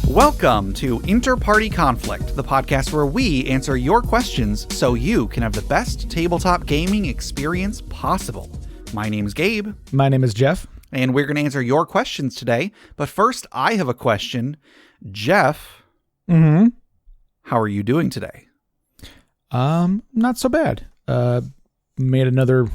Welcome to InterPartyConflict, the podcast where we answer your questions so you can have the best tabletop gaming experience possible. My name's Gabe. My name is Jeff. And we're going to answer your questions today. But first, I have a question. Jeff, how are you doing today? Not so bad. Made another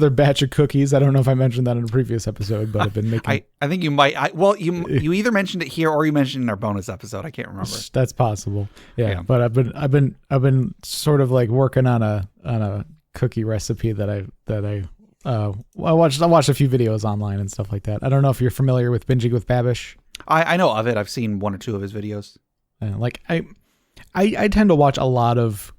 batch of cookies. I don't know if I mentioned that in a previous episode, but I've been making. I think you might. You either mentioned it here or you mentioned it in our bonus episode. I can't remember. That's possible. Yeah. But I've been sort of like working on a cookie recipe that I watched a few videos online and stuff like that. I don't know if you're familiar with Binging with Babish. I know of it. I've seen one or two of his videos. I tend to watch a lot of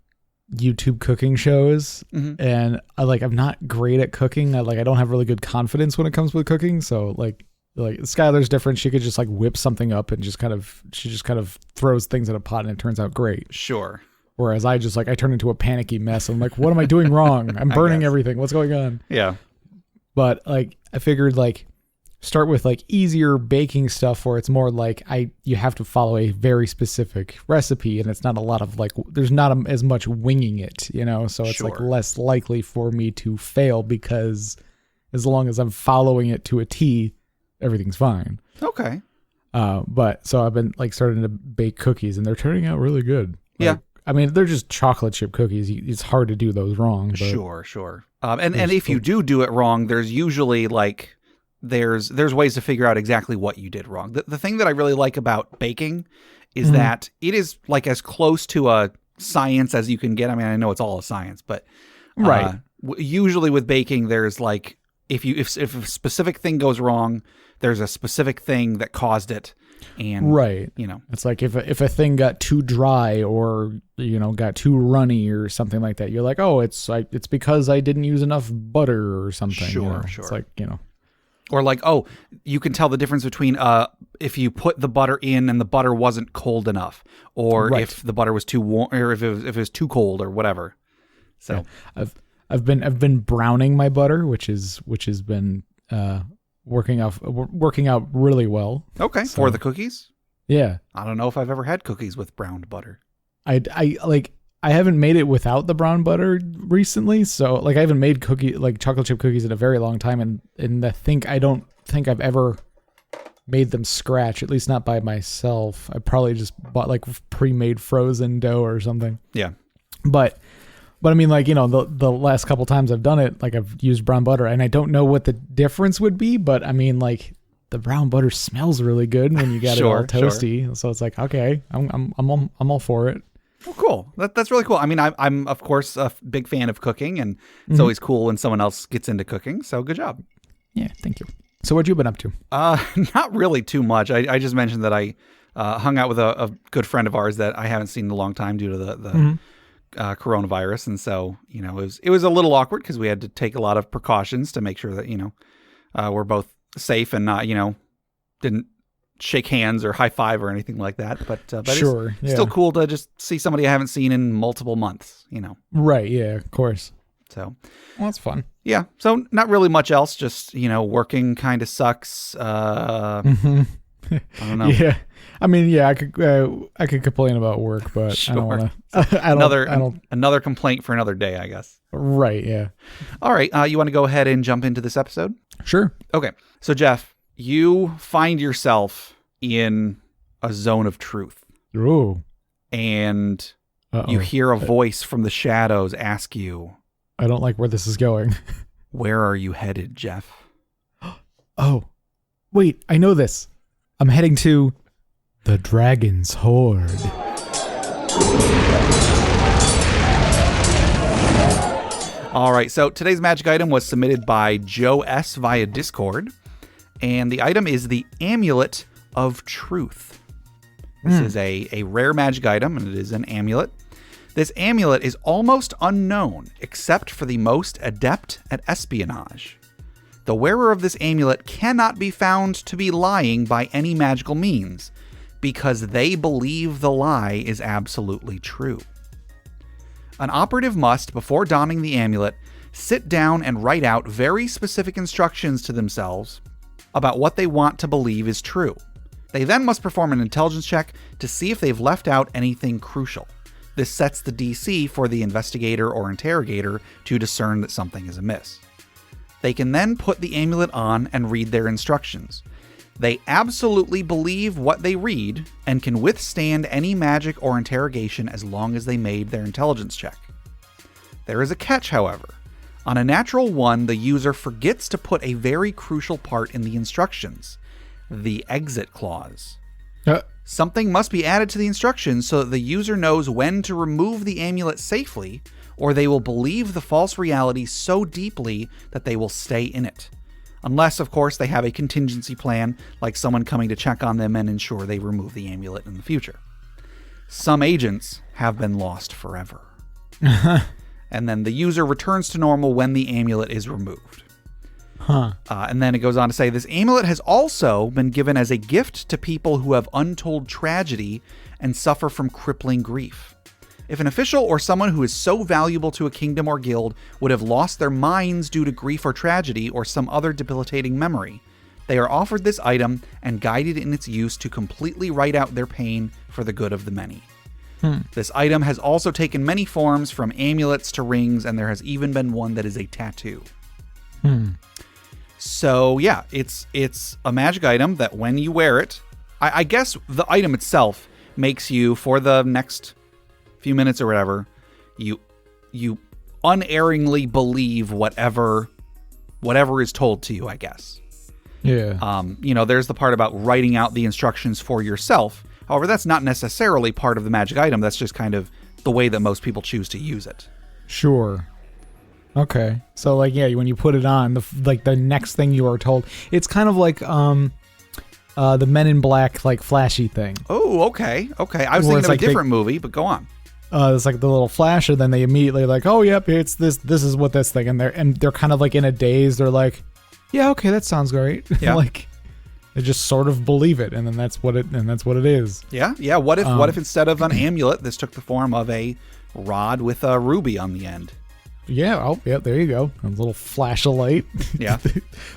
YouTube cooking shows, and I'm not great at cooking. I don't have really good confidence when it comes with cooking. So like Skylar's different. She could just like whip something up and just kind of throws things in a pot and it turns out great. Sure. Whereas I turn into a panicky mess. I'm like, what am I doing wrong? I'm burning everything. What's going on? Yeah. But I figured start with easier baking stuff where it's more you have to follow a very specific recipe and it's not a lot of there's not as much winging it, so it's Sure. less likely for me to fail because as long as I'm following it to a T, everything's fine. Okay. But so I've been starting to bake cookies and they're turning out really good. Yeah. I mean, they're just chocolate chip cookies. It's hard to do those wrong. But Sure. And if you do it wrong, there's usually there's ways to figure out exactly what you did wrong. The thing that I really like about baking is that it is as close to a science as you can get. I mean, I know it's all a science, but right. Usually with baking, there's if a specific thing goes wrong, there's a specific thing that caused it. And right. It's if a thing got too dry or got too runny or something like that, you're like, oh, it's because I didn't use enough butter or something. Sure. It's or you can tell the difference between if you put the butter in and the butter wasn't cold enough, or right. if the butter was too warm, or if it was too cold, or whatever. So yeah. I've been browning my butter, which has been working out really well. Okay, so, for the cookies. Yeah, I don't know if I've ever had cookies with browned butter. I haven't made it without the brown butter recently, so I haven't made chocolate chip cookies in a very long time, and I don't think I've ever made them scratch, at least not by myself. I probably just bought pre-made frozen dough or something. Yeah, but I mean the last couple times I've done it, I've used brown butter, and I don't know what the difference would be, but I mean the brown butter smells really good when you got it all toasty, sure. So it's okay, I'm all for it. Well, cool. That's really cool. I mean, I'm of course a big fan of cooking, and it's always cool when someone else gets into cooking. So good job. Yeah, thank you. So what you been up to? Not really too much. I just mentioned that I hung out with a good friend of ours that I haven't seen in a long time due to the coronavirus, and so it was a little awkward because we had to take a lot of precautions to make sure that we're both safe and not didn't shake hands or high five or anything like that, but sure, it's still cool to just see somebody I haven't seen in multiple months, Right, yeah, of course. So, well, that's fun. Yeah, so not really much else, just, working kind of sucks. I don't know. Yeah, I mean, yeah, I could complain about work, but sure. I don't want to. Another complaint for another day, I guess. Right, yeah. All right, you want to go ahead and jump into this episode? Sure. Okay, so Jeff, you find yourself in a zone of truth. Ooh. And you hear a voice from the shadows ask you, I don't like where this is going. Where are you headed, Jeff? Oh, wait, I know this. I'm heading to the Dragon's Hoard. All right, so today's magic item was submitted by Joe S. via Discord. And the item is the Amulet of Truth. This is a rare magic item, and it is an amulet. This amulet is almost unknown, except for the most adept at espionage. The wearer of this amulet cannot be found to be lying by any magical means, because they believe the lie is absolutely true. An operative must, before donning the amulet, sit down and write out very specific instructions to themselves about what they want to believe is true. They then must perform an intelligence check to see if they've left out anything crucial. This sets the DC for the investigator or interrogator to discern that something is amiss. They can then put the amulet on and read their instructions. They absolutely believe what they read and can withstand any magic or interrogation as long as they made their intelligence check. There is a catch, however. On a natural 1, the user forgets to put a very crucial part in the instructions, the exit clause. Something must be added to the instructions so that the user knows when to remove the amulet safely, or they will believe the false reality so deeply that they will stay in it. Unless, of course, they have a contingency plan, like someone coming to check on them and ensure they remove the amulet in the future. Some agents have been lost forever. And then the user returns to normal when the amulet is removed. And then it goes on to say, this amulet has also been given as a gift to people who have untold tragedy and suffer from crippling grief. If an official or someone who is so valuable to a kingdom or guild would have lost their minds due to grief or tragedy or some other debilitating memory, they are offered this item and guided in its use to completely write out their pain for the good of the many. This item has also taken many forms, from amulets to rings, and there has even been one that is a tattoo. So yeah, it's a magic item that when you wear it, I guess the item itself makes you, for the next few minutes or whatever, you unerringly believe whatever is told to you, I guess. Yeah. There's the part about writing out the instructions for yourself. However, that's not necessarily part of the magic item. That's just kind of the way that most people choose to use it. Sure. Okay. So, when you put it on, the next thing you are told, it's kind of like the Men in Black, flashy thing. Oh, okay. I was thinking of a different movie, but go on. It's like the little flash, and then they immediately oh, yep, it's this. This is what this thing, and they're kind of in a daze. They're like, yeah, okay, that sounds great. Yeah. They just sort of believe it, and then that's what it is. Yeah. What if instead of an amulet, this took the form of a rod with a ruby on the end? Yeah. Oh, yeah. There you go. A little flash of light. Yeah.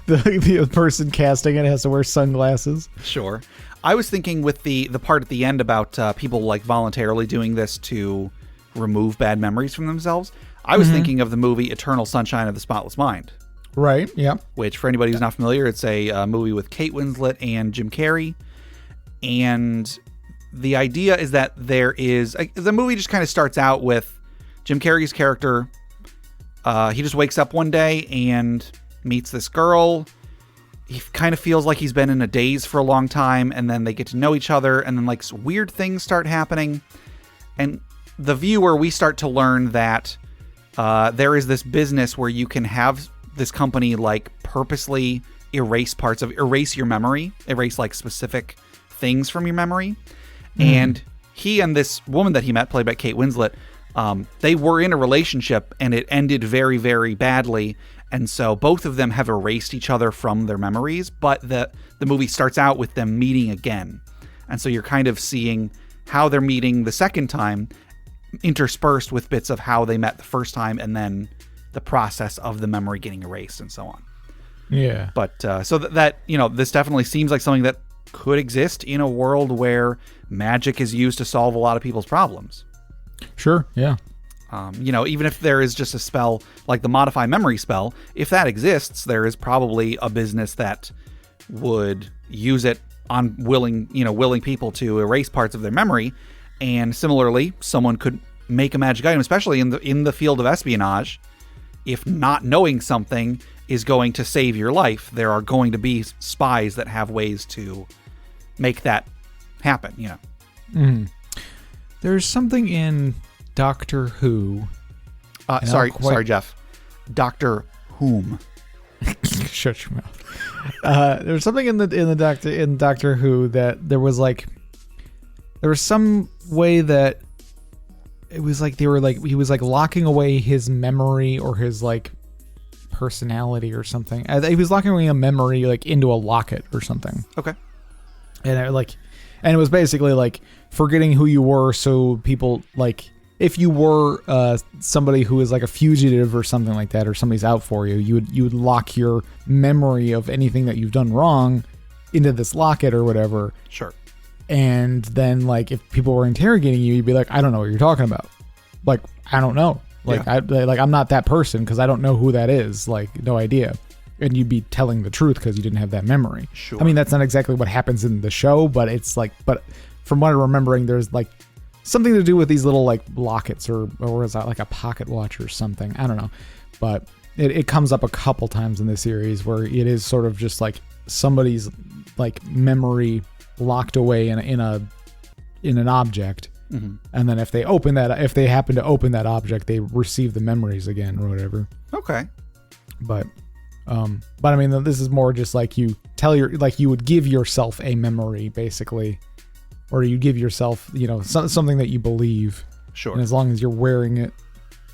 the person casting it has to wear sunglasses. Sure. I was thinking with the part at the end about people voluntarily doing this to remove bad memories from themselves. I was thinking of the movie Eternal Sunshine of the Spotless Mind. Right, yeah. Which, for anybody who's not familiar, it's a movie with Kate Winslet and Jim Carrey. And the idea is that the movie just kind of starts out with Jim Carrey's character. He just wakes up one day and meets this girl. He kind of feels like he's been in a daze for a long time, and then they get to know each other, and then weird things start happening. And the viewer, we start to learn that there is this business where you can have this company purposely erase your memory, erase specific things from your memory. And he and this woman that he met, played by Kate Winslet, they were in a relationship and it ended very, very badly. And so both of them have erased each other from their memories, but the movie starts out with them meeting again. And so you're kind of seeing how they're meeting the second time, interspersed with bits of how they met the first time, and then the process of the memory getting erased and so on. Yeah. But so that this definitely seems like something that could exist in a world where magic is used to solve a lot of people's problems. Sure, yeah. Even if there is just a spell like the Modify Memory spell, if that exists, there is probably a business that would use it on willing people to erase parts of their memory. And similarly, someone could make a magic item, especially in the field of espionage. If not knowing something is going to save your life, there are going to be spies that have ways to make that happen. There's something in Doctor Who. Sorry, Jeff. Doctor Whom? Shut your mouth. There's something in Doctor Who that there was some way that it was he was locking away his memory or his personality or something. He was locking away a memory into a locket or something. Okay. And it was basically forgetting who you were, so people if you were somebody who is a fugitive or something like that, or somebody's out for you, you would lock your memory of anything that you've done wrong into this locket or whatever. Sure. And then like if people were interrogating you, you'd be like, I don't know what you're talking about. Like, I don't know. Like, I'm not that person because I don't know who that is. Like, no idea. And you'd be telling the truth because you didn't have that memory. Sure. I mean, that's not exactly what happens in the show, but it's like, but from what I'm remembering, there's like something to do with these little like lockets or is that like a pocket watch or something? I don't know. But it comes up a couple times in the series where it is sort of just like somebody's like memory locked away in an object. Mm-hmm. And then if they happen to open that object, they receive the memories again or whatever. Okay. But I mean, this is more just like you would give yourself a memory basically, or you give yourself, something that you believe. Sure. And as long as you're wearing it,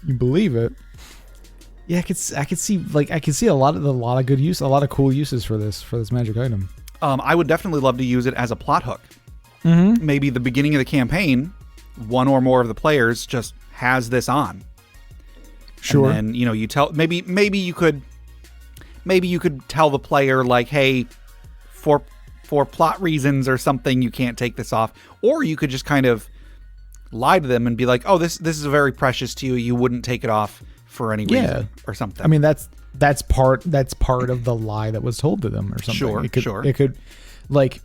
you believe it. Yeah, I could see a lot of good use, a lot of cool uses for this magic item. I would definitely love to use it as a plot hook. Mm-hmm. Maybe the beginning of the campaign, one or more of the players just has this on. Sure. And then, you tell maybe you could tell the player like, hey, for plot reasons or something, you can't take this off. Or you could just kind of lie to them and be like, oh, this is very precious to you. You wouldn't take it off for any reason or something. I mean, that's part of the lie that was told to them or something. Sure. It could like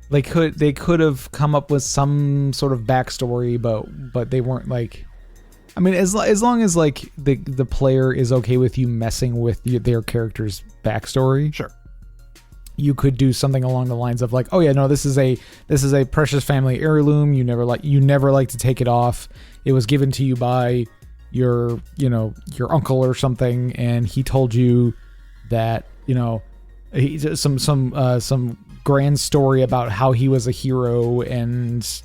they could have come up with some sort of backstory, but they weren't like. I mean, as long as like the player is okay with you messing with their character's backstory, sure, you could do something along the lines of like, oh yeah, no, this is a precious family heirloom. You never like to take it off. It was given to you by your uncle or something, and he told you that some grand story about how he was a hero and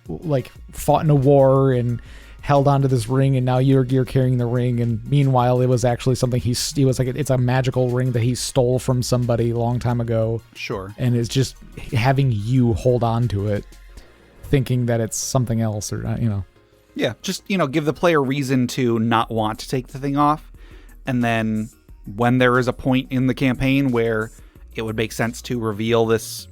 like fought in a war and held onto this ring, and now you're carrying the ring, and meanwhile it was actually something he was like, it's a magical ring that he stole from somebody a long time ago. Sure. And it's just having you hold on to it thinking that it's something else, or yeah, just give the player reason to not want to take the thing off, and then when there is a point in the campaign where it would make sense to reveal this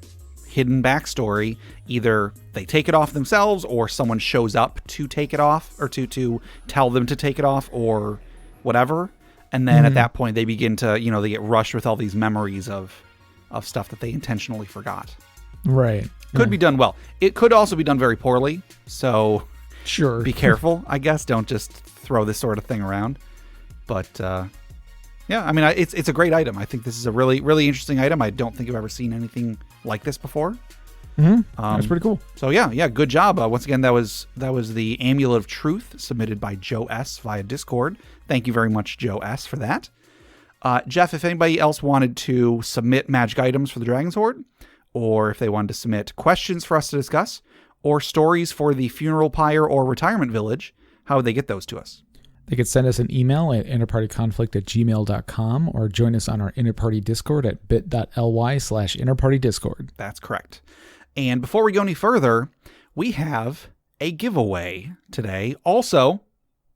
hidden backstory, either they take it off themselves or someone shows up to take it off, or to tell them to take it off or whatever. And then at that point they begin to, they get rushed with all these memories of stuff that they intentionally forgot. Right. Could be done well. It could also be done very poorly. So sure, be careful, I guess. Don't just throw this sort of thing around. But, yeah, I mean, it's a great item. I think this is a really, really interesting item. I don't think I've ever seen anything like this before. Mm-hmm. That's pretty cool. So yeah, good job. Once again, that was the Amulet of Truth submitted by Joe S. via Discord. Thank you very much, Joe S. for that. Jeff, if anybody else wanted to submit magic items for the Dragon's Horde, or if they wanted to submit questions for us to discuss, or stories for the funeral pyre or retirement village, how would they get those to us? They could send us an email at interpartyconflict@gmail.com or join us on our Interparty Discord at bit.ly/interpartydiscord. That's correct. And before we go any further, we have a giveaway today. Also,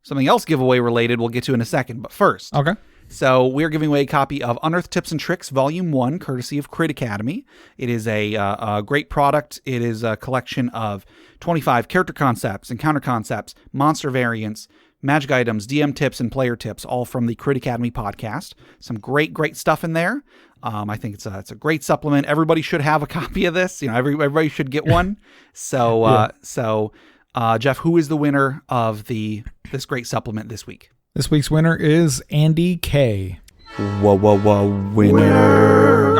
something else giveaway related we'll get to in a second. But first, okay. So we're giving away a copy of Unearthed Tips and Tricks Volume 1, courtesy of Crit Academy. It is a great product. It is a collection of 25 character concepts, encounter concepts, monster variants, magic items, DM tips, and player tips, all from the Crit Academy podcast. Some great stuff in there. I think it's a great supplement. Everybody should have a copy of this. Everybody should get one. So, Jeff, who is the winner of this great supplement this week? This week's winner is Andy K. Whoa, winner.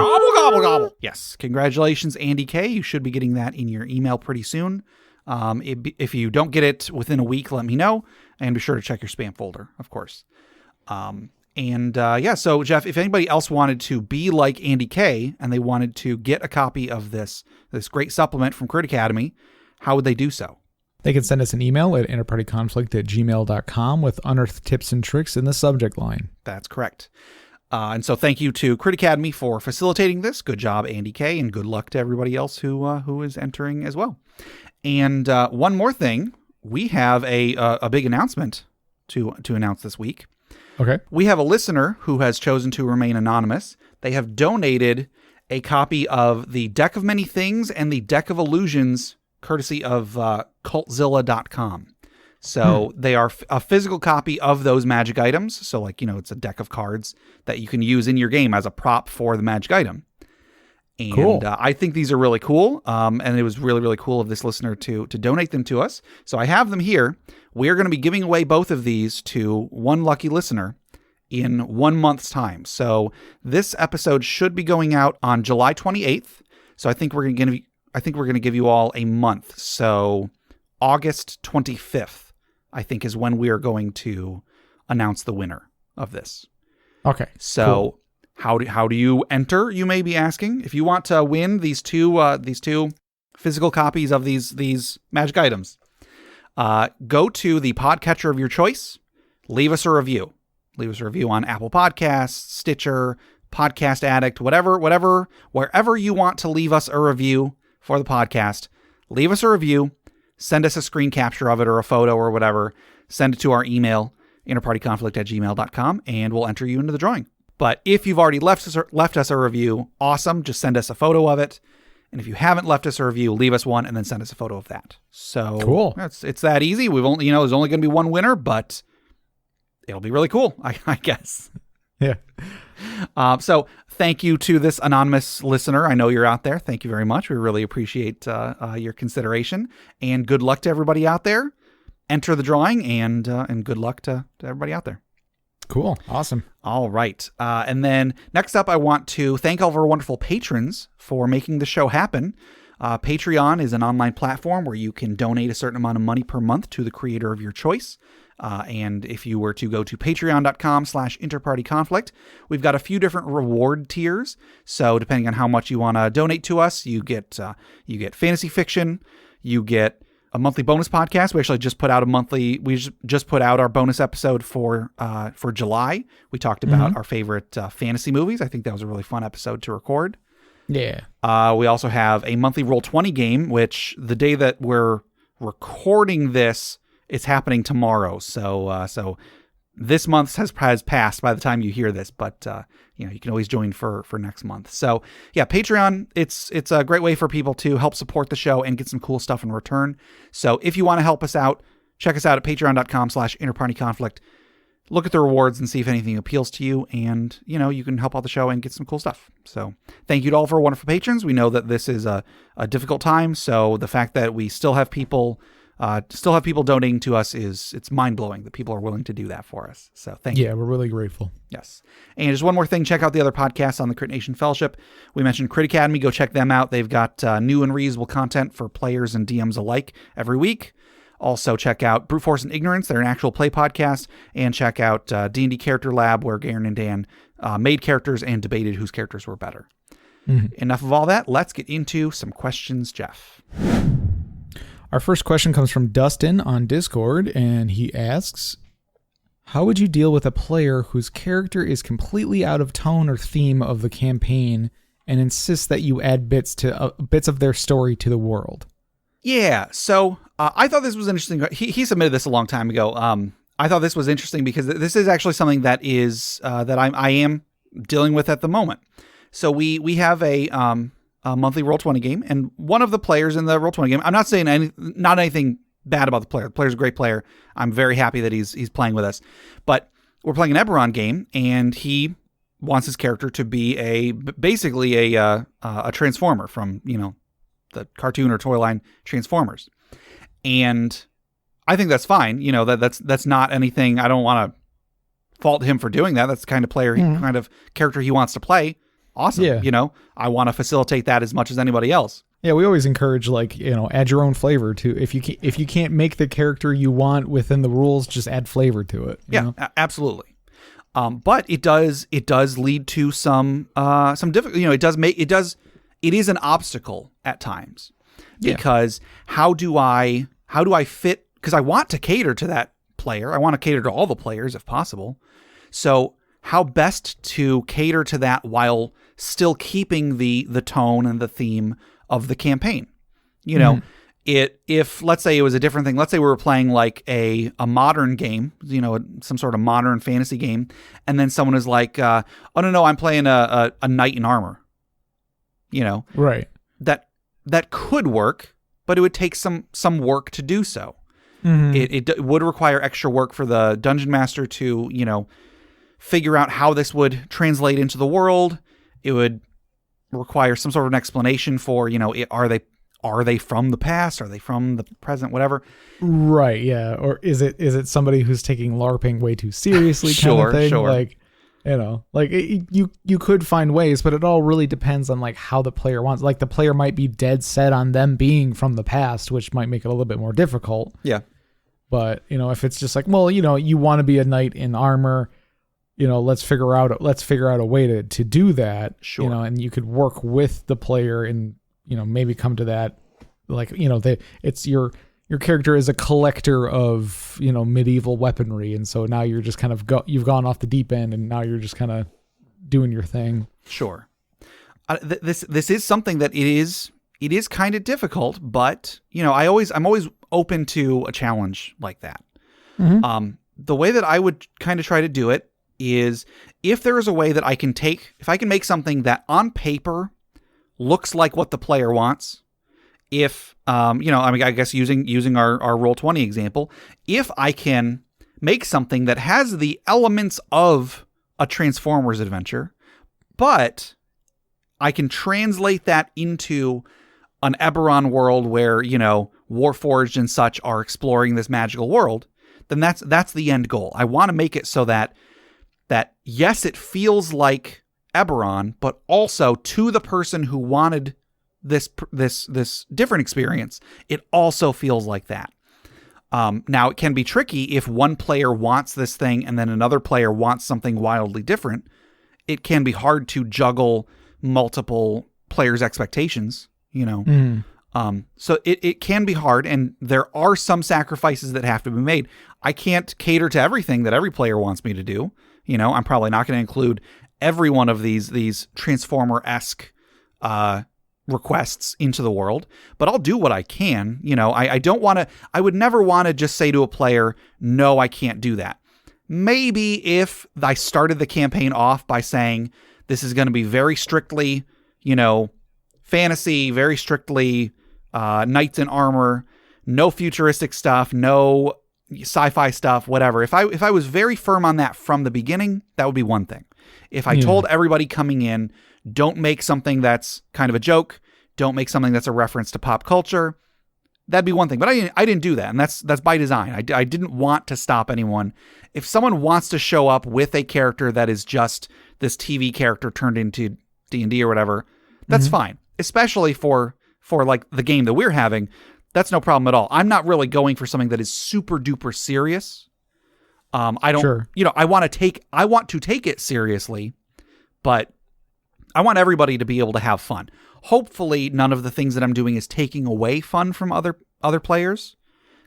Gobble. Yes, congratulations, Andy K. You should be getting that in your email pretty soon. If you don't get it within a week, let me know, and be sure to check your spam folder, of course. So Jeff, if anybody else wanted to be like Andy K and they wanted to get a copy of this great supplement from Crit Academy, how would they do so? They can send us an email at interpartyconflict@gmail.com with unearthed tips and tricks in the subject line. That's correct. And so thank you to Crit Academy for facilitating this. Good job, Andy K, and good luck to everybody else who is entering as well. And one more thing, we have a big announcement to announce this week. Okay. We have a listener who has chosen to remain anonymous they have donated a copy of the Deck of Many Things and the Deck of Illusions, courtesy of Cultzilla.com. So they are a physical copy of those magic items. So like, it's a deck of cards that you can use in your game as a prop for the magic item. And cool. I think these are really cool. And it was really, really cool of this listener to donate them to us. So I have them here. We're going to be giving away both of these to one lucky listener in 1 month's time. So this episode should be going out on July 28th. So I think we're going to give you all a month. So August 25th. I think is when we are going to announce the winner of this. Okay. So cool. How do you enter? You may be asking. If you want to win these two physical copies of these magic items, go to the podcatcher of your choice. Leave us a review. Leave us a review on Apple Podcasts, Stitcher, Podcast Addict, wherever you want to leave us a review for the podcast. Leave us a review. Send us a screen capture of it or a photo or whatever. Send it to our email, interpartyconflict@gmail.com, and we'll enter you into the drawing. But if you've already left us a review, awesome. Just send us a photo of it. And if you haven't left us a review, leave us one and then send us a photo of that. So cool. It's that easy. We've only, there's only going to be one winner, but it'll be really cool, I guess. Yeah. So thank you to this anonymous listener. I know you're out there. Thank you very much. We really appreciate your consideration, and good luck to everybody out there. Enter the drawing, and good luck to everybody out there. Cool. Awesome. All right. And then next up, I want to thank all of our wonderful patrons for making the show happen. Patreon is an online platform where you can donate a certain amount of money per month to the creator of your choice. And if you were to go to patreon.com/interpartyconflict, we've got a few different reward tiers. So depending on how much you want to donate to us, you get fantasy fiction, you get a monthly bonus podcast. We actually just put out just put out our bonus episode for July. We talked about our favorite fantasy movies. I think that was a really fun episode to record. Yeah. We also have a monthly Roll20 game, which the day that we're recording this, it's happening tomorrow. So this month has passed by the time you hear this, but you can always join for next month. So yeah, Patreon, it's a great way for people to help support the show and get some cool stuff in return. So if you want to help us out, check us out at patreon.com/interpartyconflict. Look at the rewards and see if anything appeals to you, and you can help out the show and get some cool stuff. So thank you to all of our wonderful patrons. We know that this is a difficult time, so the fact that we still have people donating to us it's mind-blowing that people are willing to do that for us. So thank you. Yeah, we're really grateful. Yes. And just one more thing, check out the other podcasts on the Crit Nation Fellowship. We mentioned Crit Academy. Go check them out. They've got new and reusable content for players and DMs alike every week. Also check out Brute Force and Ignorance. They're an actual play podcast. And check out D&D Character Lab, where Garen and Dan made characters and debated whose characters were better. Enough of all that. Let's get into some questions, Jeff. Our first question comes from Dustin on Discord, and he asks, how would you deal with a player whose character is completely out of tone or theme of the campaign and insists that you add bits of their story to the world? Yeah, so I thought this was interesting. He submitted this a long time ago. I thought this was interesting because this is actually something that is that I am dealing with at the moment. So we have a monthly Roll20 game, and one of the players in the Roll20 game, I'm not saying anything bad about the player. The player's a great player. I'm very happy that he's playing with us. But we're playing an Eberron game, and he wants his character to be basically a Transformer from, the cartoon or toy line Transformers. And I think that's fine. That's not anything. I don't want to fault him for doing that. That's the kind of player, kind of character he wants to play. Awesome. Yeah. I want to facilitate that as much as anybody else. Yeah, we always encourage add your own flavor to if you can't make the character you want within the rules, just add flavor to it. Absolutely. But it does lead to some difficult. It is an obstacle at times because how do I fit? Because I want to cater to that player. I want to cater to all the players if possible. So how best to cater to that while still keeping the tone and the theme of the campaign? if let's say it was a different thing, let's say we were playing like a modern game, some sort of modern fantasy game, and then someone is like, oh no, I'm playing a knight in armor. Right. That could work, but it would take some work to do so. Mm-hmm. It would require extra work for the dungeon master to, figure out how this would translate into the world. It would require some sort of an explanation for, are they from the past? Are they from the present? Whatever. Right. Yeah. Or is it somebody who's taking LARPing way too seriously? Kind of thing? Sure. Like, you could find ways, but it all really depends on like how the player wants. Like the player might be dead set on them being from the past, which might make it a little bit more difficult. Yeah. But, if it's just like, well, you want to be a knight in armor, let's figure out a way to do that. Sure. And you could work with the player and, maybe come to that, like, it's your character is a collector of, medieval weaponry. And so now you're just kind of you've gone off the deep end and now you're just kind of doing your thing. Sure. This is something that it is kind of difficult, but I'm always open to a challenge like that. Mm-hmm. The way that I would kind of try to do it is if there is a way that if I can make something that on paper looks like what the player wants. If, I guess using our Roll20 example, if I can make something that has the elements of a Transformers adventure, but I can translate that into an Eberron world where, Warforged and such are exploring this magical world, then that's the end goal. I want to make it so that yes, it feels like Eberron, but also to the person who wanted this different experience, it also feels like that. Now, it can be tricky if one player wants this thing and then another player wants something wildly different. It can be hard to juggle multiple players' expectations, So it can be hard, and there are some sacrifices that have to be made. I can't cater to everything that every player wants me to do. I'm probably not going to include every one of these Transformer-esque requests into the world, but I'll do what I can. I would never want to just say to a player, no, I can't do that. Maybe if I started the campaign off by saying this is going to be very strictly, fantasy, very strictly knights in armor, no futuristic stuff, no sci-fi stuff, whatever. If I was very firm on that from the beginning, that would be one thing. If I told everybody coming in, don't make something that's kind of a joke, don't make something that's a reference to pop culture, that'd be one thing. But I didn't do that, and that's by design. I didn't want to stop anyone. If someone wants to show up with a character that is just this TV character turned into D&D or whatever, that's fine. Especially for like the game that we're having, that's no problem at all. I'm not really going for something that is super duper serious. I don't, Sure. I want to take it seriously, but I want everybody to be able to have fun. Hopefully none of the things that I'm doing is taking away fun from other players.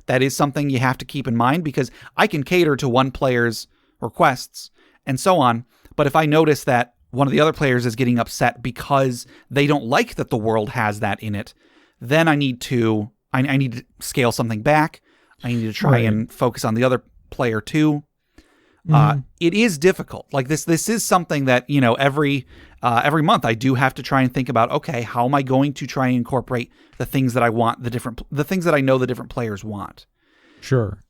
That is something you have to keep in mind, because I can cater to one player's requests and so on. But if I notice that one of the other players is getting upset because they don't like that the world has that in it, then I need to scale something back. I need to try and focus on the other player too. It is difficult. Like this is something that, every month I do have to try and think about, okay, how am I going to try and incorporate the things that I want, the things that I know the different players want. Sure.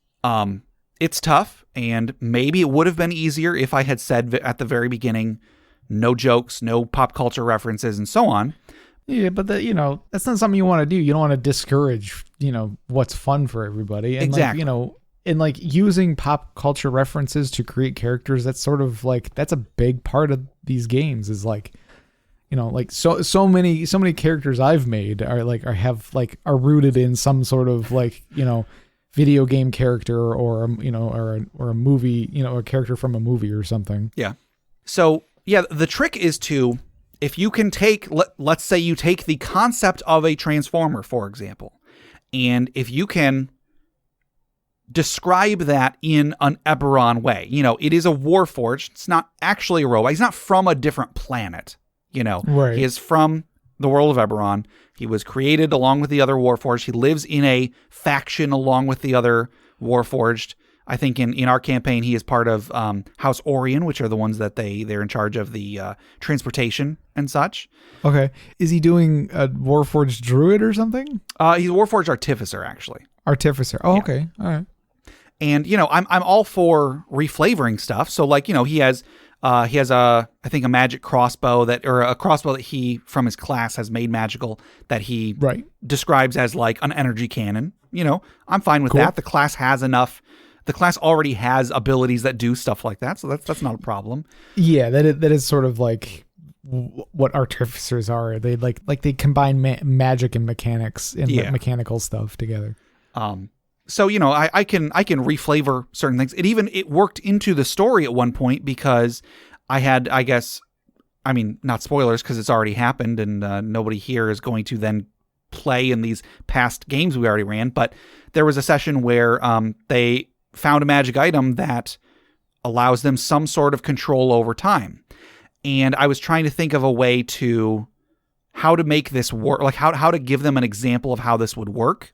It's tough, and maybe it would have been easier if I had said at the very beginning, no jokes, no pop culture references, and so on. Yeah, but that's not something you want to do. You don't want to discourage, what's fun for everybody. And exactly. And like using pop culture references to create characters, that's sort of like, that's a big part of these games, is like, like so many characters I've made are rooted in some sort of like, video game character or a movie, a character from a movie or something. Yeah. So yeah, the trick is to, if you can take, let's say you take the concept of a Transformer, for example, and if you can describe that in an Eberron way, it is a Warforged. It's not actually a robot. He's not from a different planet. Right. He is from the world of Eberron. He was created along with the other Warforged. He lives in a faction along with the other Warforged. I think in our campaign, he is part of House Orion, which are the ones that they're in charge of the transportation and such. Okay. Is he doing a Warforged Druid or something? He's a Warforged Artificer, actually. Artificer. Oh, Yeah. okay. All right. And, I'm all for reflavoring stuff. So, like, he has I think a magic crossbow or a crossbow that he, from his class, has made magical that he describes as like an energy cannon. I'm fine with that. The class has enough. The class already has abilities that do stuff like that, so that's not a problem. Yeah, that is sort of like what artificers are. They like they combine magic and mechanics and mechanical stuff together. So I can reflavor certain things. It worked into the story at one point because I had, I guess, not spoilers because it's already happened and nobody here is going to then play in these past games we already ran. But there was a session where they found a magic item that allows them some sort of control over time. And I was trying to think of a way to how to make this work, like how to give them an example of how this would work.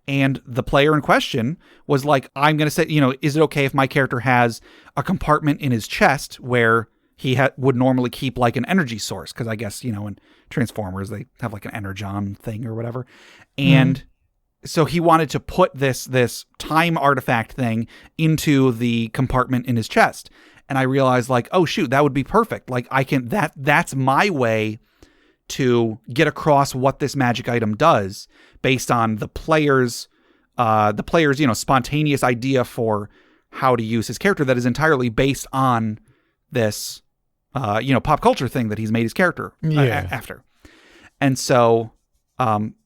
And the player in question was like, I'm going to say, is it okay if my character has a compartment in his chest where he would normally keep like an energy source? Because I guess, in Transformers, they have like an energon thing or whatever. And so he wanted to put this time artifact thing into the compartment in his chest. And I realized like, oh shoot, that would be perfect. Like that's my way to get across what this magic item does based on the player's spontaneous idea for how to use his character that is entirely based on this pop culture thing that he's made his character after. And so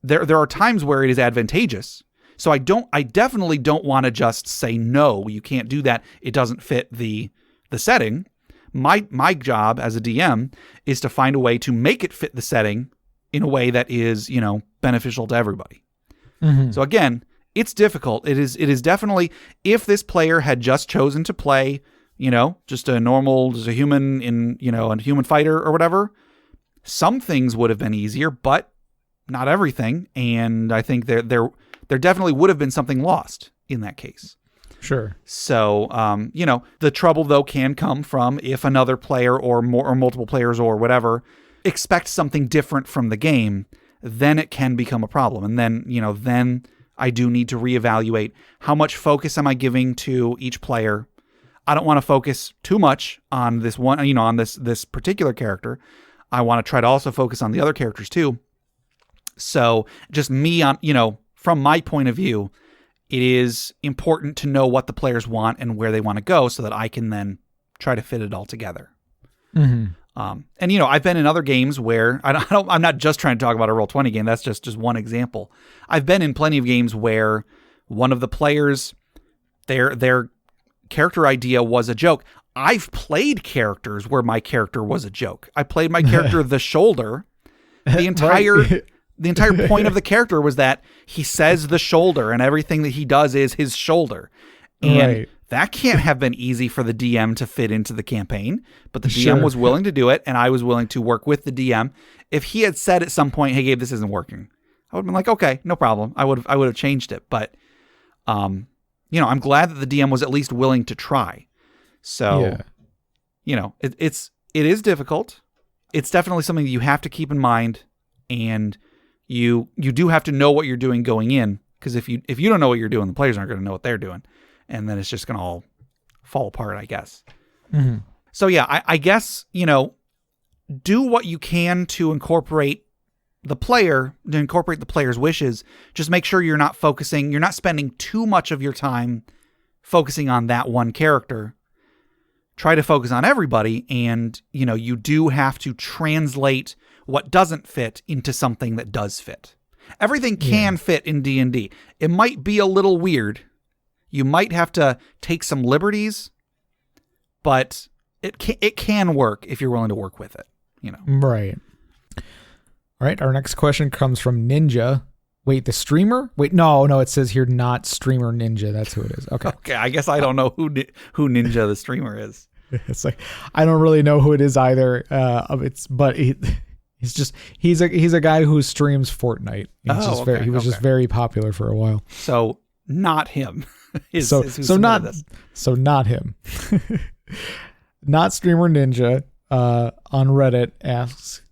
there are times where it is advantageous. So I definitely don't want to just say, no, you can't do that. It doesn't fit the setting. My job as a DM is to find a way to make it fit the setting in a way that is, beneficial to everybody. Mm-hmm. So again, it's difficult. It is definitely, if this player had just chosen to play, just a human in, a human fighter or whatever, some things would have been easier, but not everything. And I think there definitely would have been something lost in that case. Sure. So, the trouble though can come from if another player or multiple players or whatever expect something different from the game, then it can become a problem. And then, then I do need to reevaluate how much focus am I giving to each player. I don't want to focus too much on this one, on this particular character. I want to try to also focus on the other characters too. So just me on, from my point of view, it is important to know what the players want and where they want to go so that I can then try to fit it all together. Mm-hmm. And I've been in other games where I'm not just trying to talk about a Roll20 game. That's just one example. I've been in plenty of games where one of the players, their character idea was a joke. I've played characters where my character was a joke. I played my character the Shoulder. The entire point of the character was that he says the shoulder and everything that he does is his shoulder. And that can't have been easy for the DM to fit into the campaign, but the DM was willing to do it, and I was willing to work with the DM. If he had said at some point, hey, Gabe, this isn't working, I would have been like, okay, no problem. I would have changed it. But, I'm glad that the DM was at least willing to try. So, it is difficult. It's definitely something that you have to keep in mind, and you do have to know what you're doing going in, because if you don't know what you're doing, the players aren't going to know what they're doing, and then it's just going to all fall apart, I guess. Mm-hmm. So yeah, I guess, do what you can to incorporate the player's wishes. Just make sure you're not spending too much of your time focusing on that one character. Try to focus on everybody, and, you do have to translate what doesn't fit into something that does fit. Everything can fit in D&D. It might be a little weird. You might have to take some liberties, but it can work if you're willing to work with it, Right. All right, our next question comes from Ninja. Wait, the streamer? Wait, no, it says here not streamer Ninja. That's who it is. Okay. Okay, I guess I don't know who Ninja the streamer is. It's like, I don't really know who it is either. But He's a guy who streams Fortnite. He was just very popular for a while. So not him. Not him. Not Streamer Ninja on Reddit asks,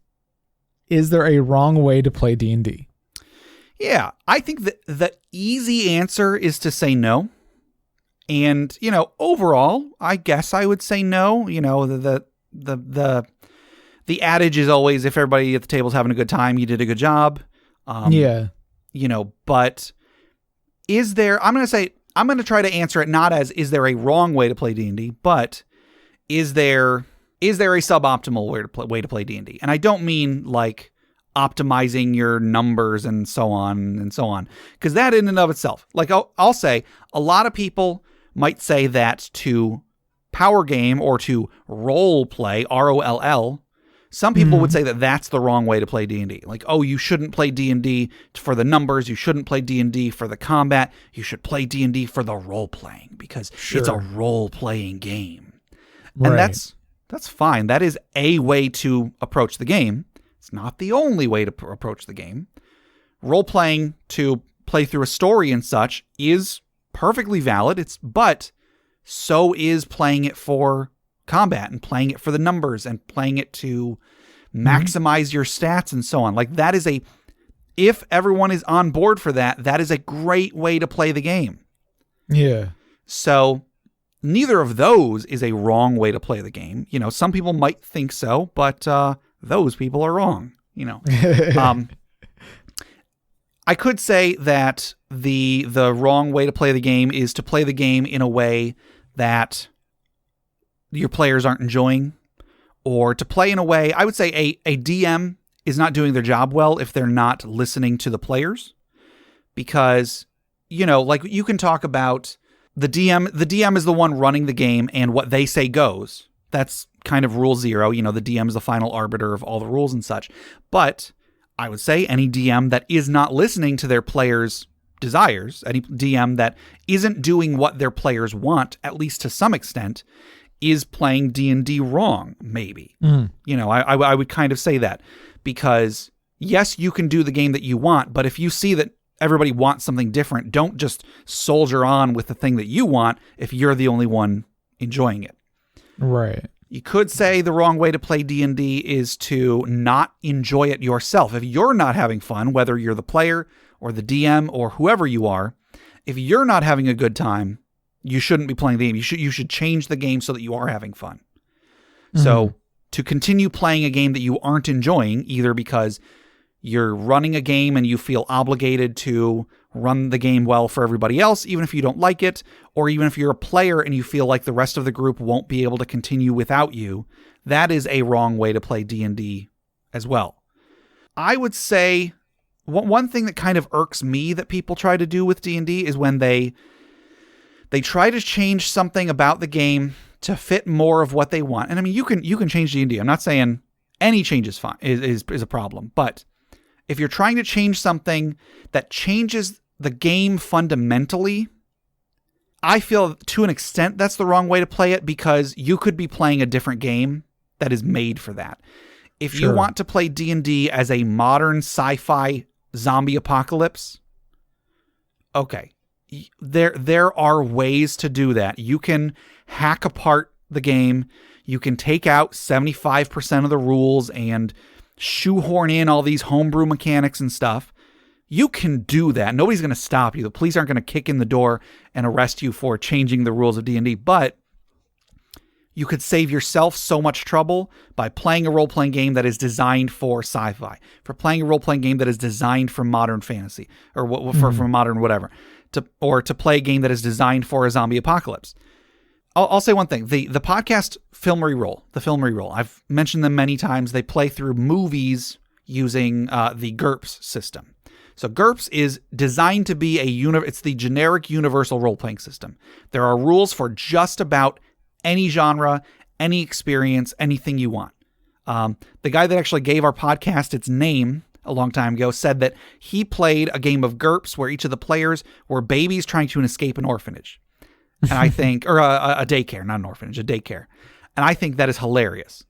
is there a wrong way to play D&D? Yeah, I think that the easy answer is to say no. And, overall, I guess I would say no. The adage is always, if everybody at the table is having a good time, you did a good job. But is there, I'm going to try to answer it not as, is there a wrong way to play D&D, but is there a suboptimal way to play D&D? And I don't mean like optimizing your numbers and so on, because that in and of itself, like I'll say a lot of people might say that to power game or to role play, ROLL, some people would say that that's the wrong way to play D&D. Like, oh, you shouldn't play D&D for the numbers. You shouldn't play D&D for the combat. You should play D&D for the role playing because it's a role playing game. Right. And that's fine. That is a way to approach the game. It's not the only way to approach the game. Role playing to play through a story and such is perfectly valid. But so is playing it for combat and playing it for the numbers and playing it to maximize your stats and so on. Like that is if everyone is on board for that, that is a great way to play the game. Yeah. So neither of those is a wrong way to play the game. Some people might think so, but those people are wrong. I could say that the wrong way to play the game is to play the game in a way that your players aren't enjoying, or to play in a way, I would say a DM is not doing their job well if they're not listening to the players, because, like you can talk about the DM is the one running the game and what they say goes. That's kind of rule zero. The DM is the final arbiter of all the rules and such. But I would say any DM that is not listening to their players' desires, any DM that isn't doing what their players want, at least to some extent, is playing D&D wrong, maybe. I would kind of say that, because yes, you can do the game that you want, but if you see that everybody wants something different, don't just soldier on with the thing that you want if you're the only one enjoying it. Right. You could say the wrong way to play D&D is to not enjoy it yourself. If you're not having fun, whether you're the player or the DM or whoever you are, if you're not having a good time, you shouldn't be playing the game. You should change the game so that you are having fun. So to continue playing a game that you aren't enjoying, either because you're running a game and you feel obligated to run the game well for everybody else, even if you don't like it, or even if you're a player and you feel like the rest of the group won't be able to continue without you, that is a wrong way to play D&D as well. I would say one thing that kind of irks me that people try to do with D&D is when they try to change something about the game to fit more of what they want. And I mean, you can change D&D. I'm not saying any change is fine, is a problem. But if you're trying to change something that changes the game fundamentally, I feel to an extent that's the wrong way to play it, because you could be playing a different game that is made for that. If you want to play D&D as a modern sci-fi zombie apocalypse, okay. There are ways to do that. You can hack apart the game. You can take out 75% of the rules and shoehorn in all these homebrew mechanics and stuff. You can do that. Nobody's going to stop you. The police aren't going to kick in the door and arrest you for changing the rules of D&D, but you could save yourself so much trouble by playing a role-playing game that is designed for sci-fi, for playing a role-playing game that is designed for modern fantasy, or for modern whatever. To play a game that is designed for a zombie apocalypse. I'll say one thing. The podcast Film Reroll, I've mentioned them many times. They play through movies using the GURPS system. So GURPS is designed to be it's the generic universal role-playing system. There are rules for just about any genre, any experience, anything you want. The guy that actually gave our podcast its name a long time ago said that he played a game of GURPS where each of the players were babies trying to escape an orphanage. And I think, or a daycare, not an orphanage, a daycare. And I think that is hilarious.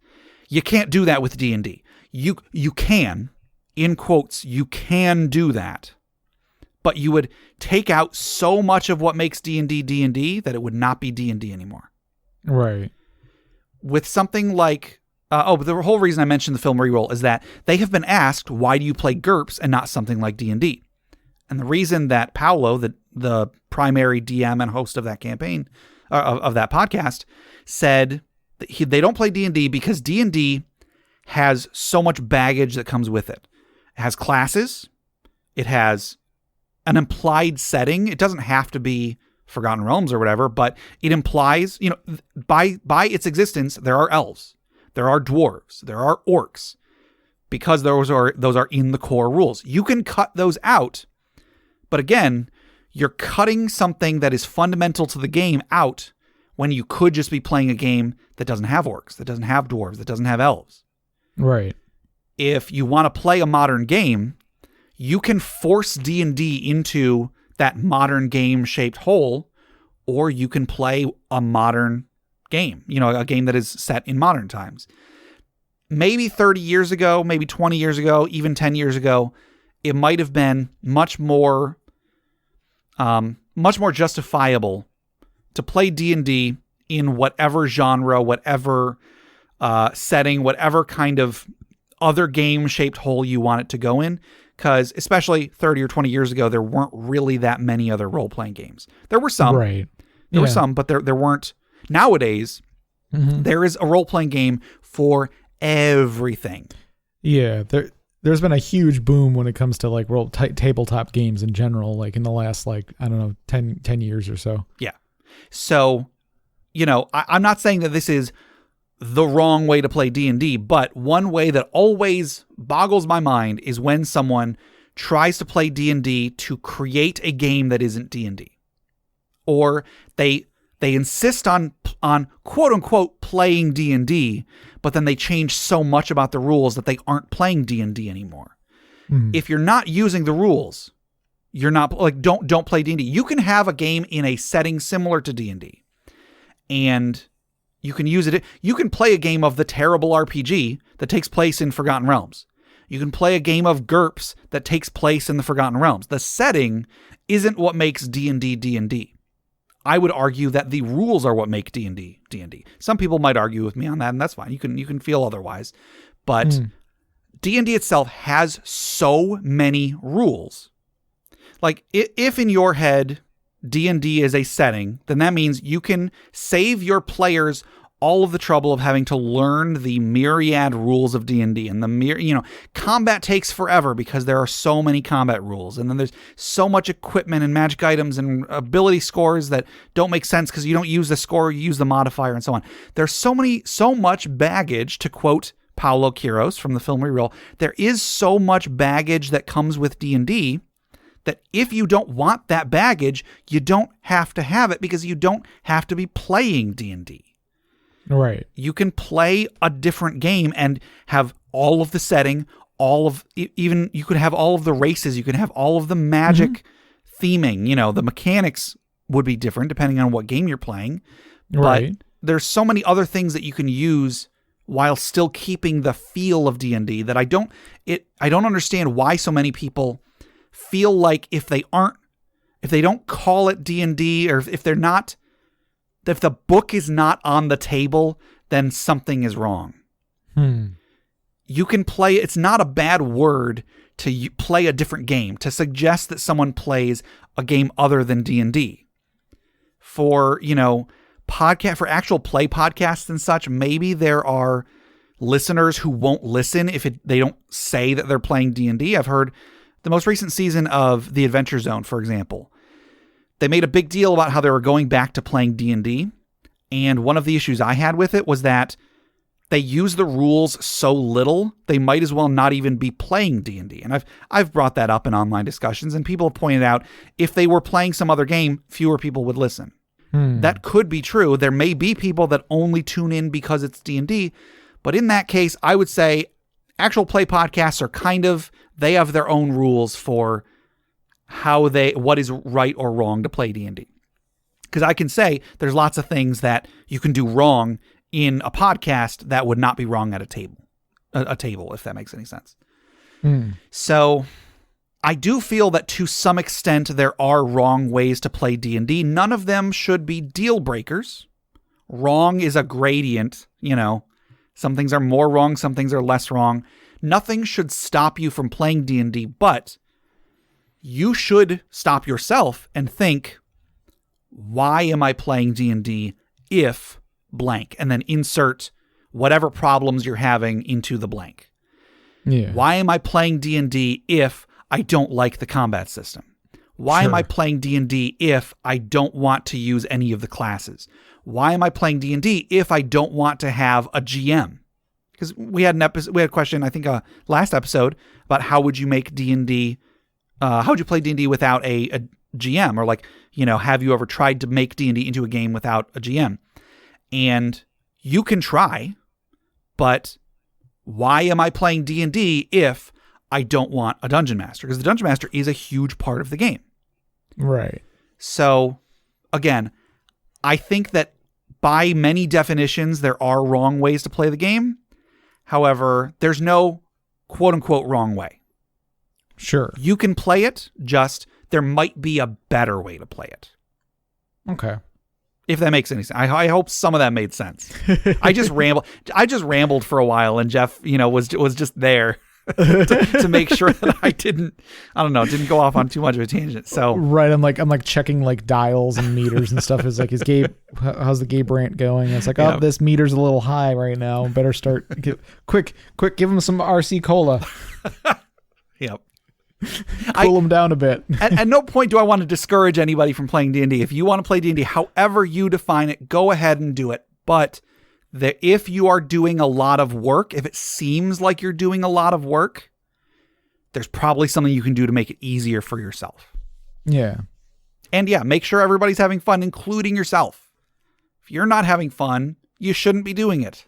You can't do that with D&D. you can, in quotes, you can do that, but you would take out so much of what makes D&D D&D that it would not be D&D anymore. Right. With something like, but the whole reason I mentioned the film reroll is that they have been asked, why do you play GURPS and not something like D&D? And the reason that Paolo, the primary DM and host of that campaign, of that podcast, said that they don't play D&D because D&D has so much baggage that comes with it. It has classes. It has an implied setting. It doesn't have to be Forgotten Realms or whatever, but it implies, by its existence, there are elves, there are dwarves, there are orcs, because those are in the core rules. You can cut those out, but again, you're cutting something that is fundamental to the game out when you could just be playing a game that doesn't have orcs, that doesn't have dwarves, that doesn't have elves. Right. If you want to play a modern game, you can force D&D into that modern game shaped hole, or you can play a modern game, a game that is set in modern times. Maybe 30 years ago, maybe 20 years ago, even 10 years ago, it might have been much more justifiable to play D&D in whatever genre, whatever setting, whatever kind of other game-shaped hole you want it to go in. Because especially 30 or 20 years ago, there weren't really that many other role-playing games. There were some. Right. There were some, but there weren't. Nowadays, there is a role-playing game for everything. Yeah, there's been a huge boom when it comes to like tabletop games in general, like in the last, 10 years or so. Yeah. So, I'm not saying that this is the wrong way to play D&D, but one way that always boggles my mind is when someone tries to play D&D to create a game that isn't D&D. Or they insist on quote unquote playing D&D, but then they change so much about the rules that they aren't playing D&D anymore. If you're not using the rules, you're not don't play D&D. You can have a game in a setting similar to D&D, and you can use it. You can play a game of the terrible RPG that takes place in Forgotten Realms. You can play a game of GURPS that takes place in the Forgotten Realms. The setting isn't what makes D&D D&D. I would argue that the rules are what make D&D D&D. Some people might argue with me on that, and that's fine. You can feel otherwise. But D&D itself has so many rules. Like, if in your head D&D is a setting, then that means you can save your players all of the trouble of having to learn the myriad rules of D&D. And combat takes forever because there are so many combat rules. And then there's so much equipment and magic items and ability scores that don't make sense because you don't use the score, you use the modifier and so on. There's so much baggage, to quote Paulo Quiros from the film Reroll. There is so much baggage that comes with D&D that if you don't want that baggage, you don't have to have it because you don't have to be playing D&D. Right. You can play a different game and have all of the setting, even you could have all of the races, you can have all of the magic theming. The mechanics would be different depending on what game you're playing. Right. But there's so many other things that you can use while still keeping the feel of D&D that I don't understand why so many people feel like if they don't call it D&D, or if the book is not on the table, then something is wrong. You can play, it's not a bad word to play a different game, to suggest that someone plays a game other than D&D. For, for actual play podcasts and such, maybe there are listeners who won't listen if they don't say that they're playing D&D. I've heard the most recent season of The Adventure Zone, for example, they made a big deal about how they were going back to playing D&D. And one of the issues I had with it was that they use the rules so little, they might as well not even be playing D&D. And I've brought that up in online discussions, and people have pointed out if they were playing some other game, fewer people would listen. That could be true. There may be people that only tune in because it's D&D. But in that case, I would say actual play podcasts are they have their own rules for what is right or wrong to play D&D. Because I can say there's lots of things that you can do wrong in a podcast that would not be wrong at a table. a table, if that makes any sense. Hmm. So I do feel that to some extent there are wrong ways to play D&D. None of them should be deal breakers. Wrong is a gradient, Some things are more wrong, some things are less wrong. Nothing should stop you from playing D&D, but you should stop yourself and think, why am I playing D&D if blank? And then insert whatever problems you're having into the blank. Yeah. Why am I playing D&D if I don't like the combat system? Why am I playing D&D if I don't want to use any of the classes? Why am I playing D&D if I don't want to have a GM? Because we had a question, I think, last episode about how would you make D&D, how would you play D&D without a GM? Or have you ever tried to make D&D into a game without a GM? And you can try, but why am I playing D&D if I don't want a dungeon master? Because the dungeon master is a huge part of the game. Right. So, again, I think that by many definitions, there are wrong ways to play the game. However, there's no quote-unquote wrong way. Sure. You can play it, just there might be a better way to play it. Okay. If that makes any sense. I hope some of that made sense. I just rambled for a while, and Jeff, was just there to make sure that I didn't go off on too much of a tangent. So right, I'm like checking like dials and meters and stuff. Is like, how's the Gabe rant going? And it's like, oh, this meter's a little high right now. Better start quick, give him some RC cola. Yep. Cool them down a bit. At no point do I want to discourage anybody from playing D&D. If you want to play D&D, however you define it, go ahead and do it. But if you are doing a lot of work, if it seems like you're doing a lot of work, there's probably something you can do to make it easier for yourself. Yeah. And yeah, make sure everybody's having fun, including yourself. If you're not having fun, you shouldn't be doing it.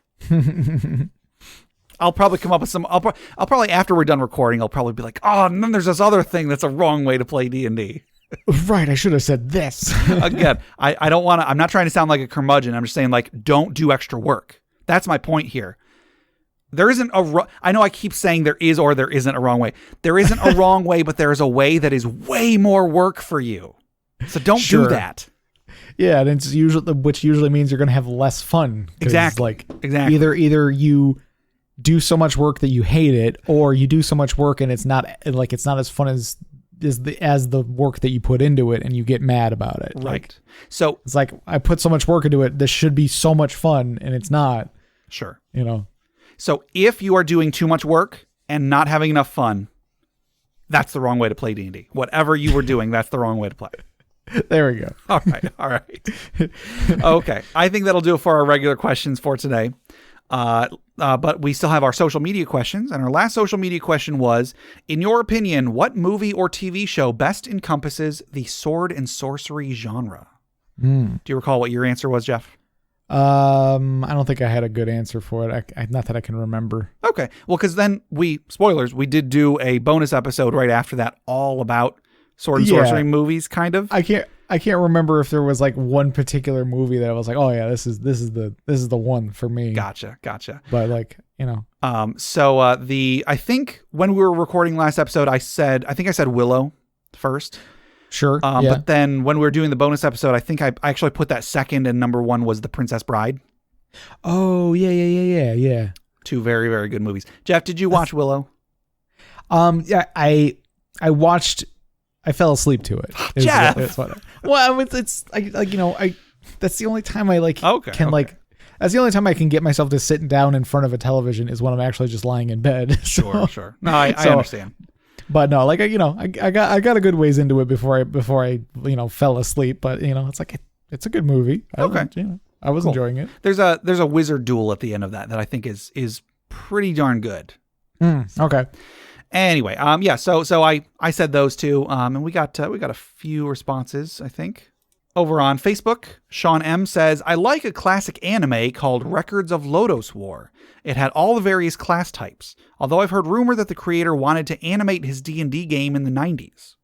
I'll probably come up with I'll probably, after we're done recording, I'll probably be like, oh, and then there's this other thing that's a wrong way to play D&D. Right, I should have said this. Again, I don't want to, I'm not trying to sound like a curmudgeon. I'm just saying, don't do extra work. That's my point here. There isn't I know I keep saying there is or there isn't a wrong way. There isn't a wrong way, but there is a way that is way more work for you. So don't do that. Yeah, and it's which usually means you're going to have less fun. Exactly. Exactly. Either you do so much work that you hate it, or you do so much work and it's not as fun as the work that you put into it, and you get mad about it. Right. So it's like, I put so much work into it. This should be so much fun, and it's not. Sure. So if you are doing too much work and not having enough fun, that's the wrong way to play D&D. Whatever you were doing, that's the wrong way to play. There we go. All right. Okay. I think that'll do it for our regular questions for today. But we still have our social media questions. And our last social media question was, in your opinion, what movie or TV show best encompasses the sword and sorcery genre? Do you recall what your answer was, Jeff? I don't think I had a good answer for it. Not that I can remember. Okay. Well, because then we did do a bonus episode right after that, all about sword and sorcery movies, kind of. I can't remember if there was like one particular movie that I was like, oh yeah, this is the one for me. Gotcha. But I think when we were recording last episode, I think I said Willow first. Sure. But then when we were doing the bonus episode, I think I actually put that second, and number one was The Princess Bride. Oh yeah. Two very, very good movies. Jeff, did you watch Willow? Yeah, I watched. I fell asleep to it. Jeff. That's the only time I that's the only time I can get myself to sit down in front of a television is when I'm actually just lying in bed. Sure. No, I understand. But no, I got a good ways into it before I fell asleep. But it's like it's a good movie. I was enjoying it. There's a wizard duel at the end of that I think is pretty darn good. Okay. Anyway, so I said those two, and we got a few responses, I think. Over on Facebook, Sean M says, I like a classic anime called Records of Lodoss War. It had all the various class types, although I've heard rumor that the creator wanted to animate his D&D game in the 90s.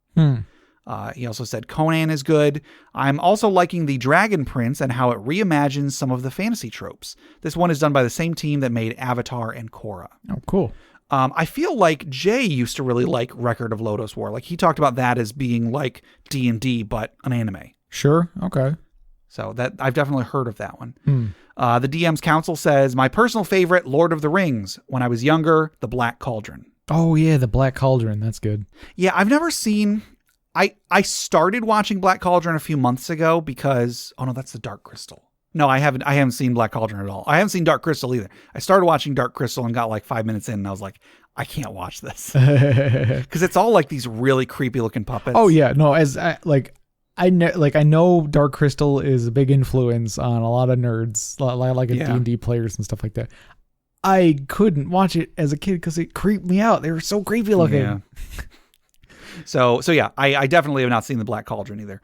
He also said Conan is good. I'm also liking The Dragon Prince and how it reimagines some of the fantasy tropes. This one is done by the same team that made Avatar and Korra. Oh, cool. I feel like Jay used to really like Record of Lodoss War. Like he talked about that as being like D&D, but an anime. Sure. Okay. So that I've definitely heard of that one. The DM's Council says, my personal favorite, Lord of the Rings. When I was younger, The Black Cauldron. Oh, yeah, The Black Cauldron. That's good. Yeah, I've never seen... I started watching Black Cauldron a few months ago because... Oh, no, that's the Dark Crystal. No, I haven't seen Black Cauldron at all. I haven't seen Dark Crystal either. I started watching Dark Crystal and got like 5 minutes in and I was like, I can't watch this. Because it's all like these really creepy looking puppets. Oh, yeah. No, I know Dark Crystal is a big influence on a lot of nerds, like D&D players and stuff like that. I couldn't watch it as a kid because it creeped me out. They were so creepy looking. Yeah. So yeah, I definitely have not seen The Black Cauldron either.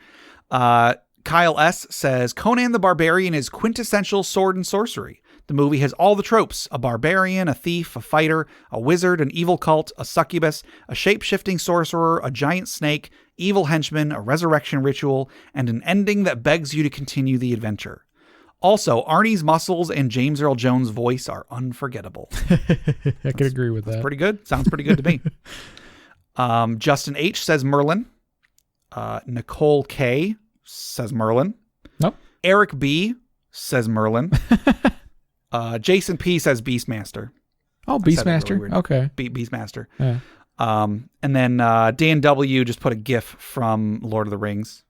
Kyle S. says, Conan the Barbarian is quintessential sword and sorcery. The movie has all the tropes: a barbarian, a thief, a fighter, a wizard, an evil cult, a succubus, a shape-shifting sorcerer, a giant snake, evil henchman, a resurrection ritual, and an ending that begs you to continue the adventure. Also, Arnie's muscles and James Earl Jones' voice are unforgettable. I can agree with that. Pretty good. Sounds pretty good to me. Justin H. says Merlin. Nicole K. says Merlin. Nope. Eric B. says Merlin. Jason P. says Beastmaster. Oh, Beastmaster. Really okay. Beastmaster. Yeah. And then Dan W. just put a GIF from Lord of the Rings.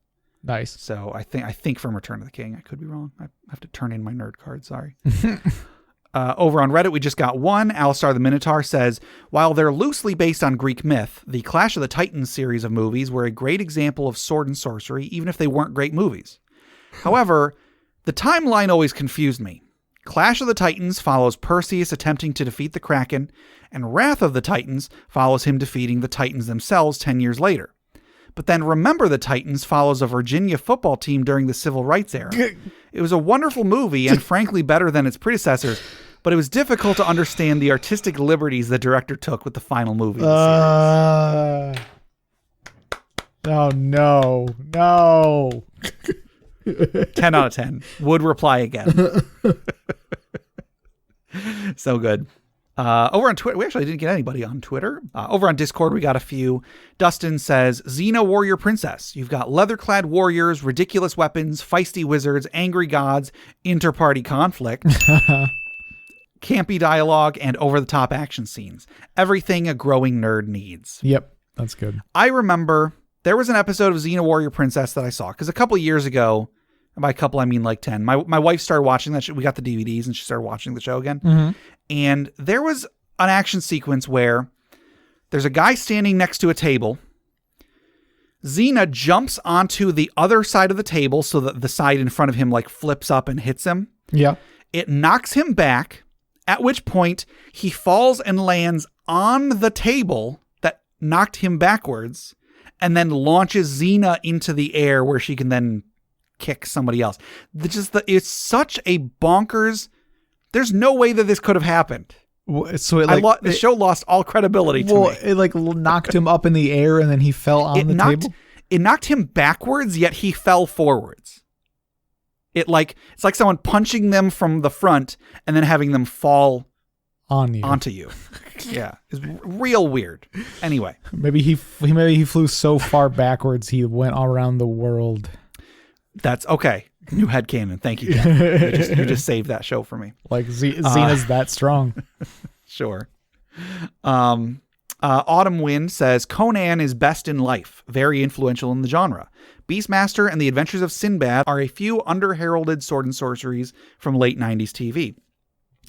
Nice. So I think from Return of the King. I could be wrong. I have to turn in my nerd card. Sorry. Over on Reddit, we just got one. Alistar the Minotaur says, while they're loosely based on Greek myth, the Clash of the Titans series of movies were a great example of sword and sorcery, even if they weren't great movies. However, the timeline always confused me. Clash of the Titans follows Perseus attempting to defeat the Kraken, and Wrath of the Titans follows him defeating the Titans themselves 10 years later. But then Remember the Titans follows a Virginia football team during the Civil Rights era. It was a wonderful movie and frankly better than its predecessors, but it was difficult to understand the artistic liberties the director took with the final movie of the series. Oh, no. 10 out of 10. Would reply again. So good. Over on Twitter, we actually didn't get anybody on Twitter. Over on Discord, we got a few. Dustin says, Xena Warrior Princess. You've got leather-clad warriors, ridiculous weapons, feisty wizards, angry gods, inter-party conflict, campy dialogue, and over-the-top action scenes. Everything a growing nerd needs. Yep, that's good. I remember there was an episode of Xena Warrior Princess that I saw, because a couple years ago, and by a couple, I mean like 10, my wife started watching that show. We got the DVDs, and she started watching the show again. Mm-hmm. And there was an action sequence where there's a guy standing next to a table. Xena jumps onto the other side of the table so that the side in front of him like flips up and hits him. Yeah. It knocks him back, at which point he falls and lands on the table that knocked him backwards and then launches Xena into the air where she can then kick somebody else. It's such a bonkers... There's no way that this could have happened. So the show lost all credibility to me. It like knocked him up in the air and then he fell on the table? It knocked him backwards, yet he fell forwards. It's like someone punching them from the front and then having them fall onto you. Yeah, it's real weird. Anyway, maybe he flew so far backwards he went all around the world. That's okay. New headcanon. Thank you, Jen. You just saved that show for me. Like Xena's that strong. Sure. Autumn Wind says, Conan is best in life, very influential in the genre. Beastmaster and the Adventures of Sinbad are a few under-heralded sword and sorceries from late 90s TV.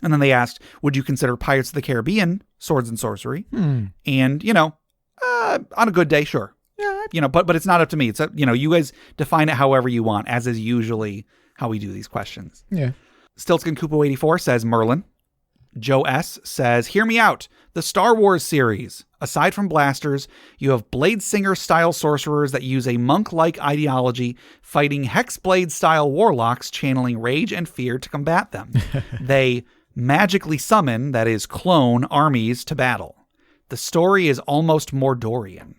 And then they asked, would you consider Pirates of the Caribbean swords and sorcery? And, on a good day, sure. Yeah, but it's not up to me. It's you guys define it however you want, as is usually how we do these questions. Yeah. Stiltskin Kupo 84 says Merlin. Joe S says, hear me out. The Star Wars series. Aside from blasters, you have Blade Singer style sorcerers that use a monk-like ideology, fighting Hexblade style warlocks, channeling rage and fear to combat them. They magically summon, that is, clone armies to battle. The story is almost Mordorian.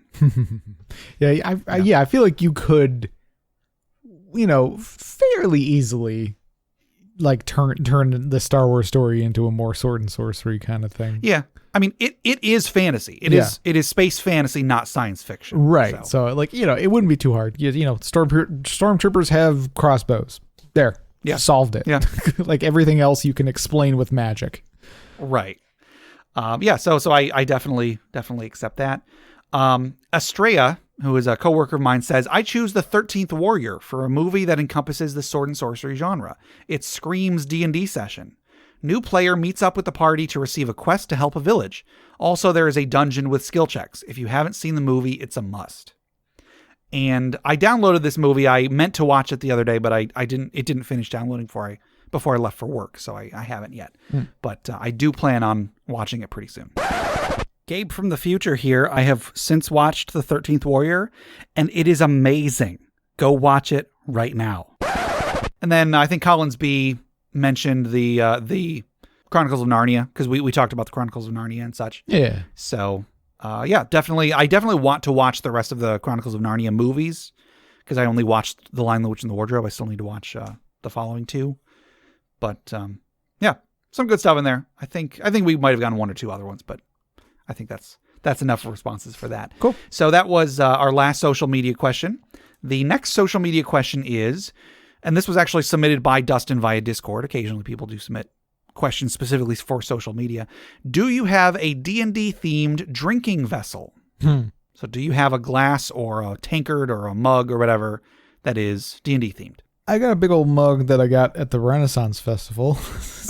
I feel like you could, fairly easily like turn the Star Wars story into a more sword and sorcery kind of thing. Yeah. I mean, it is fantasy. It is space fantasy, not science fiction. Right. So like, it wouldn't be too hard. Stormtroopers have crossbows. There. Yeah. Solved it. Yeah. Like everything else you can explain with magic. Right. So I definitely accept that. Estrella, who is a coworker of mine, says, I choose the 13th Warrior for a movie that encompasses the sword and sorcery genre. It screams D&D session. New player meets up with the party to receive a quest to help a village. Also, there is a dungeon with skill checks. If you haven't seen the movie, it's a must. And I downloaded this movie. I meant to watch it the other day, but I didn't. It didn't finish downloading before I left for work, so I haven't yet. But I do plan on watching it pretty soon. Gabe from the future here. I have since watched The 13th Warrior, and it is amazing. Go watch it right now. And then I think Collins B mentioned the Chronicles of Narnia, because we talked about the Chronicles of Narnia and such. Yeah. So, definitely. I definitely want to watch the rest of the Chronicles of Narnia movies, because I only watched The Lion, the Witch, and the Wardrobe. I still need to watch the following two. But, some good stuff in there. I think we might have gotten one or two other ones, but I think that's enough responses for that. Cool. So that was our last social media question. The next social media question is, and this was actually submitted by Dustin via Discord. Occasionally people do submit questions specifically for social media. Do you have a D&D themed drinking vessel? So do you have a glass or a tankard or a mug or whatever that is D&D themed? I got a big old mug that I got at the Renaissance Festival.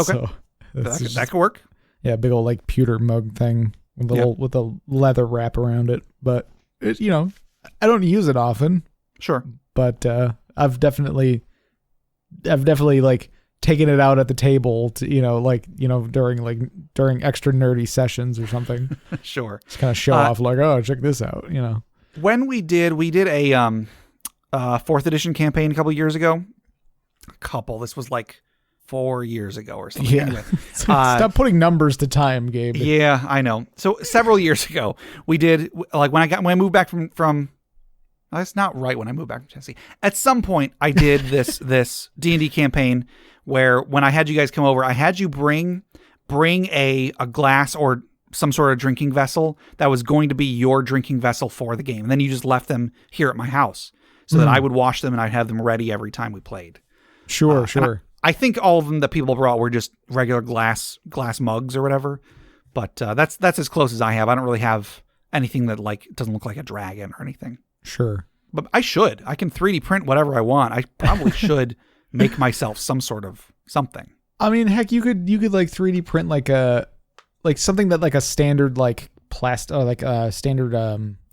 Okay. So that could work. Yeah, big old like pewter mug thing with a leather wrap around it. But it, I don't use it often. Sure. But I've definitely like taken it out at the table to, during extra nerdy sessions or something. Sure. Just kind of show off like, oh, check this out, When we did a 4th edition campaign a couple years ago. This was like 4 years ago or something. Yeah. Anyway, stop putting numbers to time, Gabe. Yeah, I know. So several years ago, we did, like when I moved back from that's not right, when I moved back from Tennessee. At some point, I did this D&D campaign where when I had you guys come over, I had you bring a glass or some sort of drinking vessel that was going to be your drinking vessel for the game. And then you just left them here at my house so that I would wash them and I'd have them ready every time we played. Sure. I think all of them that people brought were just regular glass mugs or whatever. But that's as close as I have. I don't really have anything that doesn't look like a dragon or anything. Sure. But I can 3D print whatever I want. I probably should make myself some sort of something. I mean, heck, you could like 3D print something that like a standard like plastic,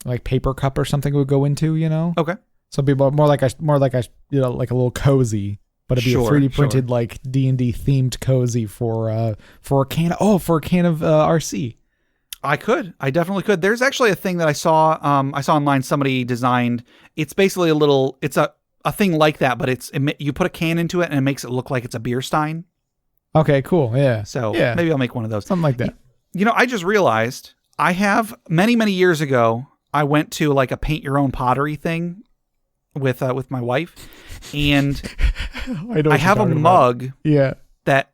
like paper cup or something would go into, Okay. So it'd be more like a like a little cozy, but it'd be a 3D printed like D&D themed cozy for a can of RC. I definitely could. There's actually a thing that I saw online. Somebody designed. It's basically it's a thing like that, but you put a can into it and it makes it look like it's a beer stein. Okay, cool. Yeah. So maybe I'll make one of those. Something like that. I just realized I have many, many years ago, I went to like a paint your own pottery thing with my wife, and I have a mug. Yeah. That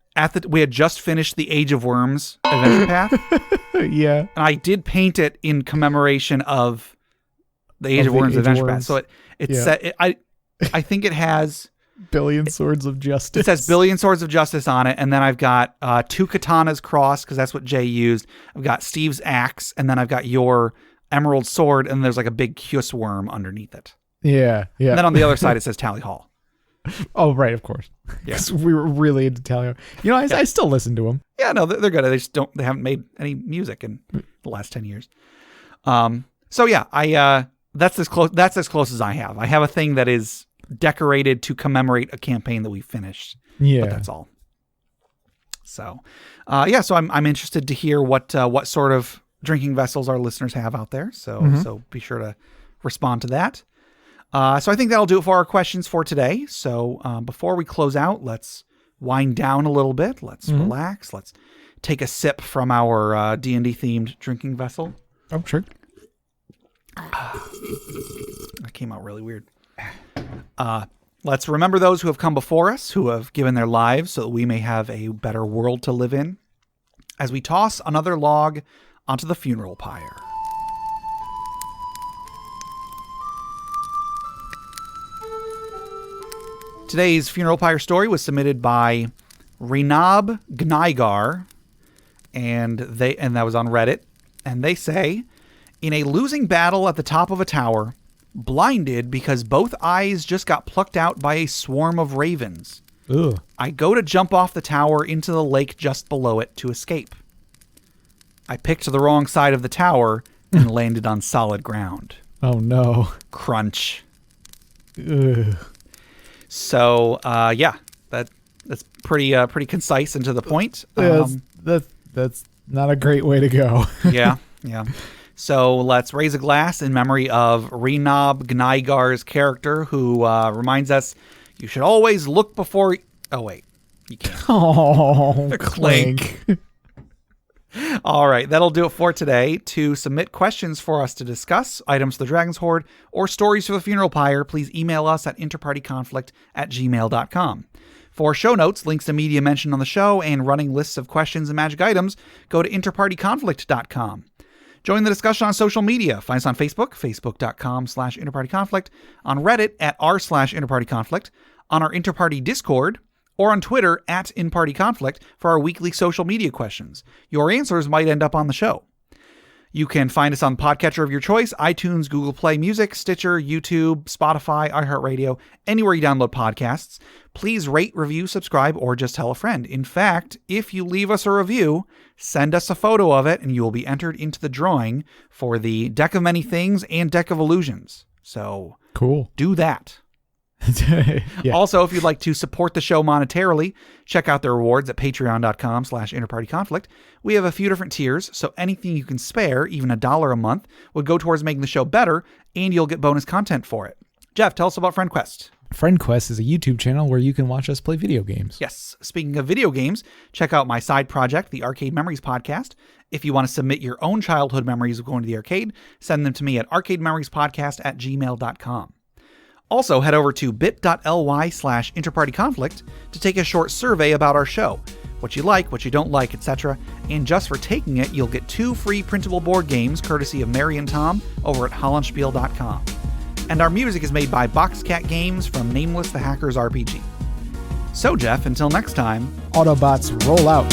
we had just finished the Age of Worms adventure path. Yeah. And I did paint it in commemoration of the Age of Worms adventure path. So I think it has Billion Swords of Justice. It says Billion Swords of Justice on it, and then I've got 2 katanas crossed because that's what Jay used. I've got Steve's axe, and then I've got your emerald sword, and there's like a big Hus worm underneath it. Yeah. And then on the other side it says Tally Hall. Oh, right, of course. Yeah, we were really into Tally Hall. I still listen to them. Yeah, no, they're good. They haven't made any music in the last 10 years. So yeah, that's as close as I have. I have a thing that is decorated to commemorate a campaign that we finished. Yeah, but that's all. So, so I'm interested to hear what sort of drinking vessels our listeners have out there. So be sure to respond to that. So I think that'll do it for our questions for today. So before we close out, let's wind down a little bit. Let's relax. Let's take a sip from our D&D themed drinking vessel. Oh, sure. That came out really weird. Let's remember those who have come before us, who have given their lives so that we may have a better world to live in, as we toss another log onto the funeral pyre. Today's funeral pyre story was submitted by Renab Gnaigar, and that was on Reddit. And they say, in a losing battle at the top of a tower, blinded because both eyes just got plucked out by a swarm of ravens. Ugh. I go to jump off the tower into the lake just below it to escape. I picked the wrong side of the tower and landed on solid ground. Oh, no. Crunch. Ugh. So, that's pretty concise and to the point. That's not a great way to go. Yeah. So let's raise a glass in memory of Renab Gnaigar's character, who reminds us you should always look before... Oh, wait. You can't. Oh, Clink. All right, that'll do it for today. To submit questions for us to discuss, items for the Dragon's Hoard, or stories for the funeral pyre, please email us at interpartyconflict@gmail.com. For show notes, links to media mentioned on the show, and running lists of questions and magic items, go to interpartyconflict.com. Join the discussion on social media. Find us on Facebook, facebook.com/interpartyconflict, on Reddit at r/interpartyconflict, on our Interparty Discord, or on Twitter at InPartyConflict for our weekly social media questions. Your answers might end up on the show. You can find us on the podcatcher of your choice: iTunes, Google Play Music, Stitcher, YouTube, Spotify, iHeartRadio, anywhere you download podcasts. Please rate, review, subscribe, or just tell a friend. In fact, if you leave us a review, send us a photo of it, and you will be entered into the drawing for the Deck of Many Things and Deck of Illusions. So cool. Do that. Yeah. Also, if you'd like to support the show monetarily, check out the rewards at patreon.com/interpartyconflict. We have a few different tiers, so anything you can spare, even $1 a month, would go towards making the show better, and you'll get bonus content for it. Jeff, tell us about FriendQuest. FriendQuest is a YouTube channel where you can watch us play video games. Yes. Speaking of video games, check out my side project, the Arcade Memories Podcast. If you want to submit your own childhood memories of going to the arcade, send them to me at arcadememoriespodcast@gmail.com. Also, head over to bit.ly/interpartyconflict to take a short survey about our show, what you like, what you don't like, etc. And just for taking it, you'll get 2 free printable board games courtesy of Mary and Tom over at hollandspiel.com. And our music is made by Boxcat Games from Nameless the Hacker's RPG. So, Jeff, until next time, Autobots roll out.